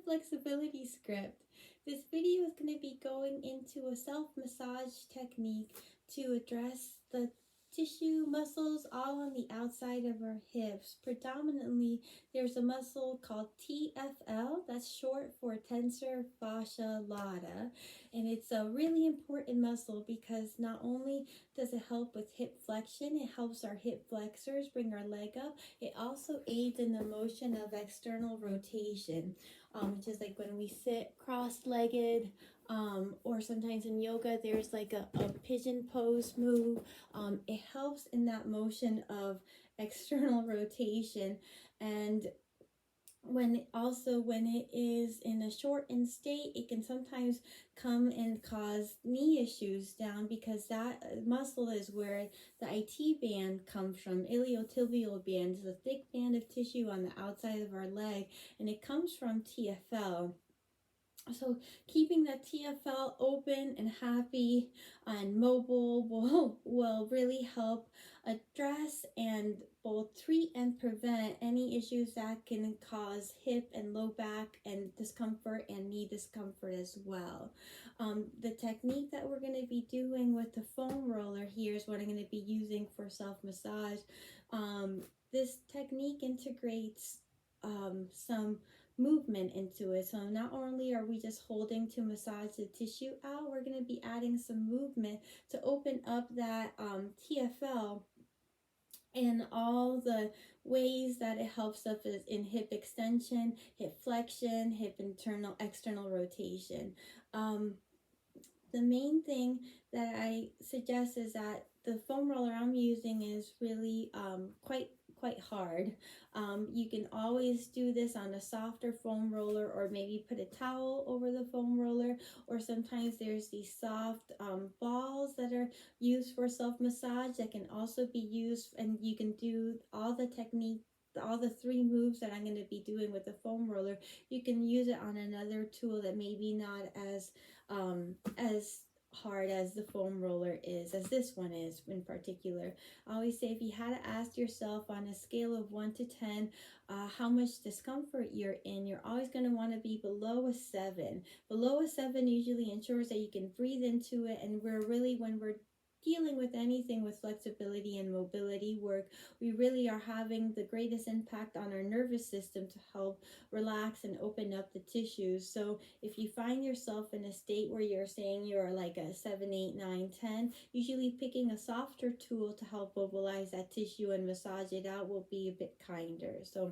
flexibility script. This video is going to be going into a self-massage technique to address the tissue muscles all on the outside of our hips. Predominantly, there's a muscle called TFL, that's short for tensor fascia latae, and it's a really important muscle because not only does it help with hip flexion, it helps our hip flexors bring our leg up. It also aids in the motion of external rotation, which is like when we sit cross-legged, or sometimes in yoga there's like a pigeon pose move. It helps in that motion of external rotation. And when it is in a shortened state, it can sometimes come and cause knee issues down, because that muscle is where the IT band comes from. Iliotibial band is a thick band of tissue on the outside of our leg, and it comes from TFL. So keeping the TFL open and happy and mobile will really help address and both treat and prevent any issues that can cause hip and low back and discomfort and knee discomfort as well. The technique that we're going to be doing with the foam roller here is what I'm going to be using for self-massage. This technique integrates some movement into it. So not only are we just holding to massage the tissue out, we're going to be adding some movement to open up that TFL and all the ways that it helps us in hip extension, hip flexion, hip external rotation. The main thing that I suggest is that the foam roller I'm using is really quite hard. You can always do this on a softer foam roller, or maybe put a towel over the foam roller, or sometimes there's these soft balls that are used for self-massage that can also be used, and you can do all the technique, all the 3 moves that I'm going to be doing with the foam roller. You can use it on another tool that maybe not as hard as the foam roller is, as this one is in particular. I always say, if you had to ask yourself on a scale of 1 to 10 how much discomfort you're in, you're always going to want to be below a 7. Below a 7 usually ensures that you can breathe into it, and when we're dealing with anything with flexibility and mobility work, we really are having the greatest impact on our nervous system to help relax and open up the tissues. So if you find yourself in a state where you're saying you're like a 7, 8, 9, 10, usually picking a softer tool to help mobilize that tissue and massage it out will be a bit kinder. So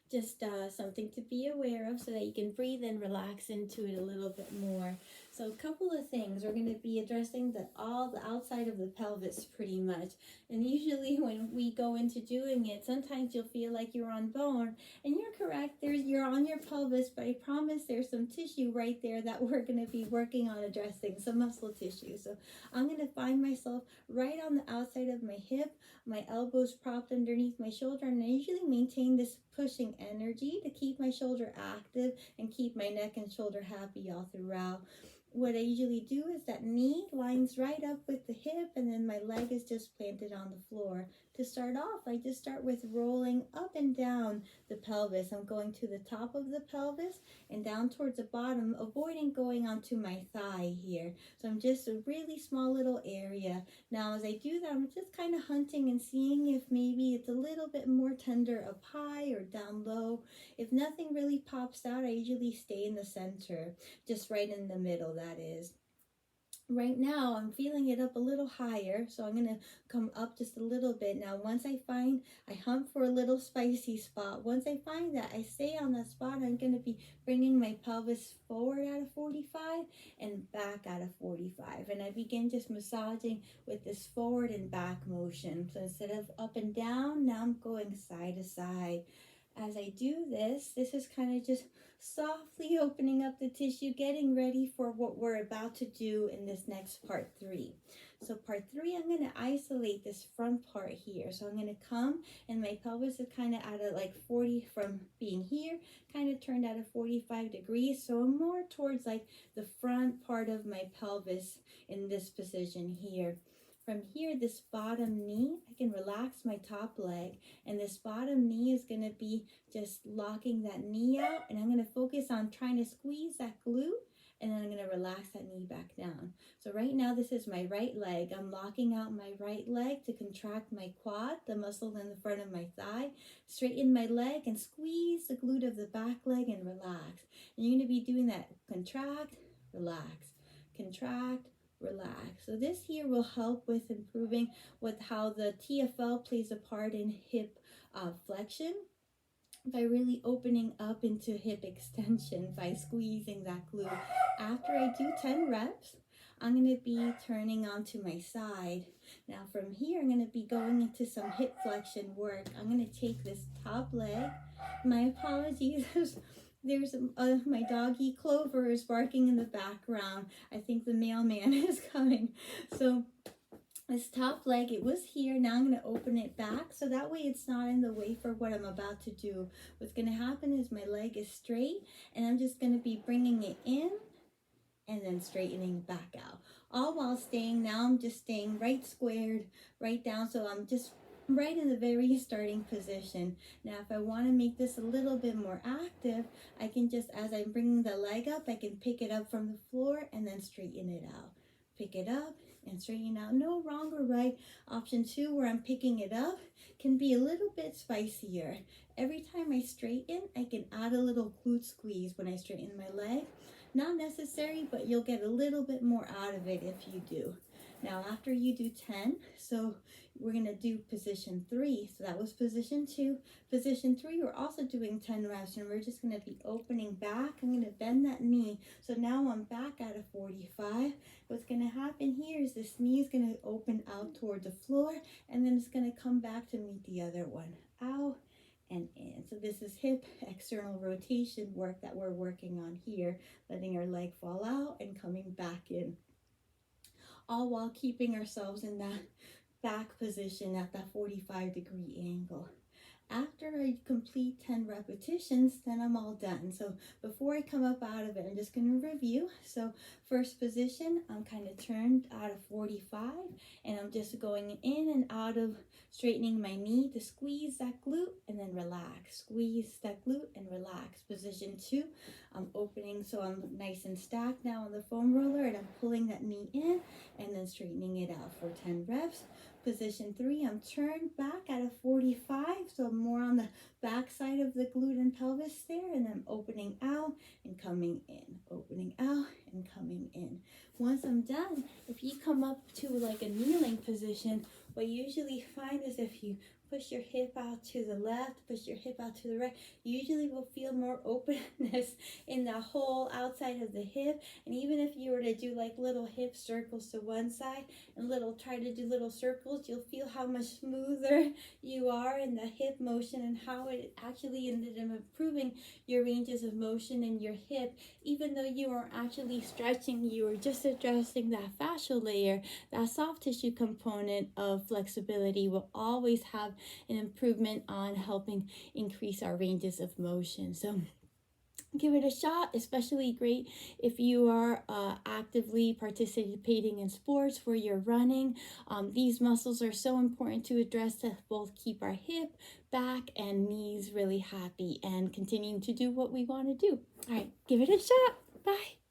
just something to be aware of, so that you can breathe and relax into it a little bit more. So a couple of things. We're going to be addressing all the outside of the pelvis pretty much. And usually when we go into doing it, sometimes you'll feel like you're on bone, and you're correct. You're on your pelvis, but I promise there's some tissue right there that we're going to be working on addressing, some muscle tissue. So I'm going to find myself right on the outside of my hip, my elbows propped underneath my shoulder, and I usually maintain this pushing energy to keep my shoulder active and keep my neck and shoulder happy all throughout. What I usually do is that knee lines right up with the hip, and then my leg is just planted on the floor. To start off, I just start with rolling up and down the pelvis. I'm going to the top of the pelvis and down towards the bottom, avoiding going onto my thigh here. So I'm just a really small little area. Now as I do that, I'm just kind of hunting and seeing if maybe it's a little bit more tender up high or down low. If nothing really pops out, I usually stay in the center, just right in the middle, that is. Right now, I'm feeling it up a little higher, so I'm going to come up just a little bit. Now, once I hump for a little spicy spot. Once I find that, I stay on that spot. I'm going to be bringing my pelvis forward at a 45 and back at a 45. And I begin just massaging with this forward and back motion. So instead of up and down, now I'm going side to side. As I do this is kind of just softly opening up the tissue, getting ready for what we're about to do in this next part 3. So part 3, I'm going to isolate this front part here. So I'm going to come, and my pelvis is kind of at a like 40 from being here, kind of turned at a 45 degrees. So I'm more towards like the front part of my pelvis in this position here. From here, this bottom knee, I can relax my top leg, and this bottom knee is going to be just locking that knee out, and I'm going to focus on trying to squeeze that glute, and then I'm going to relax that knee back down. So right now, this is my right leg. I'm locking out my right leg to contract my quad, the muscle in the front of my thigh, straighten my leg, and squeeze the glute of the back leg and relax. And you're going to be doing that contract, relax, contract, relax. So this here will help with improving with how the TFL plays a part in hip flexion by really opening up into hip extension by squeezing that glute. After I do 10 reps, I'm going to be turning onto my side. Now from here, I'm going to be going into some hip flexion work. I'm going to take this top leg. My apologies. There's my doggy Clover is barking in the background. I think the mailman is coming. So this top leg, it was here. Now I'm going to open it back so that way it's not in the way for what I'm about to do. What's going to happen is my leg is straight, and I'm just going to be bringing it in and then straightening back out. All while staying, now I'm just staying right squared, right down. So I'm just right in the very starting position. Now, if I want to make this a little bit more active, I can just, as I'm bringing the leg up, I can pick it up from the floor and then straighten it out. Pick it up and straighten out. No wrong or right. Option 2, where I'm picking it up, can be a little bit spicier. Every time I straighten, I can add a little glute squeeze when I straighten my leg. Not necessary, but you'll get a little bit more out of it if you do. Now, after you do 10, so we're going to do position 3. So that was position 2. Position 3, we're also doing 10 reps, and we're just going to be opening back. I'm going to bend that knee. So now I'm back at a 45. What's going to happen here is this knee is going to open out toward the floor, and then it's going to come back to meet the other one. Out and in. So this is hip external rotation work that we're working on here, letting our leg fall out and coming back in, all while keeping ourselves in that back position at that 45-degree angle. After I complete 10 repetitions, then I'm all done. So before I come up out of it, I'm just going to review. So first position, I'm kind of turned out of 45, and I'm just going in and out of straightening my knee to squeeze that glute and then relax. Squeeze that glute and relax. Position 2, I'm opening, so I'm nice and stacked now on the foam roller, and I'm pulling that knee in and then straightening it out for 10 reps. Position 3, I'm turned back at a 45, so I'm more on the back side of the glute and pelvis there, and I'm opening out and coming in, opening out and coming in. Once I'm done, if you come up to like a kneeling position, what you usually find is if you push your hip out to the left, push your hip out to the right, you usually will feel more openness in the whole outside of the hip. And even if you were to do like little hip circles to one side and try to do little circles, you'll feel how much smoother you are in the hip motion and how it actually ended up improving your ranges of motion in your hip. Even though you are actually stretching, you are just addressing that fascial layer. That soft tissue component of flexibility will always have an improvement on helping increase our ranges of motion. So give it a shot, especially great if you are actively participating in sports where you're running. These muscles are so important to address to both keep our hip, back, and knees really happy and continuing to do what we want to do. All right, give it a shot. Bye.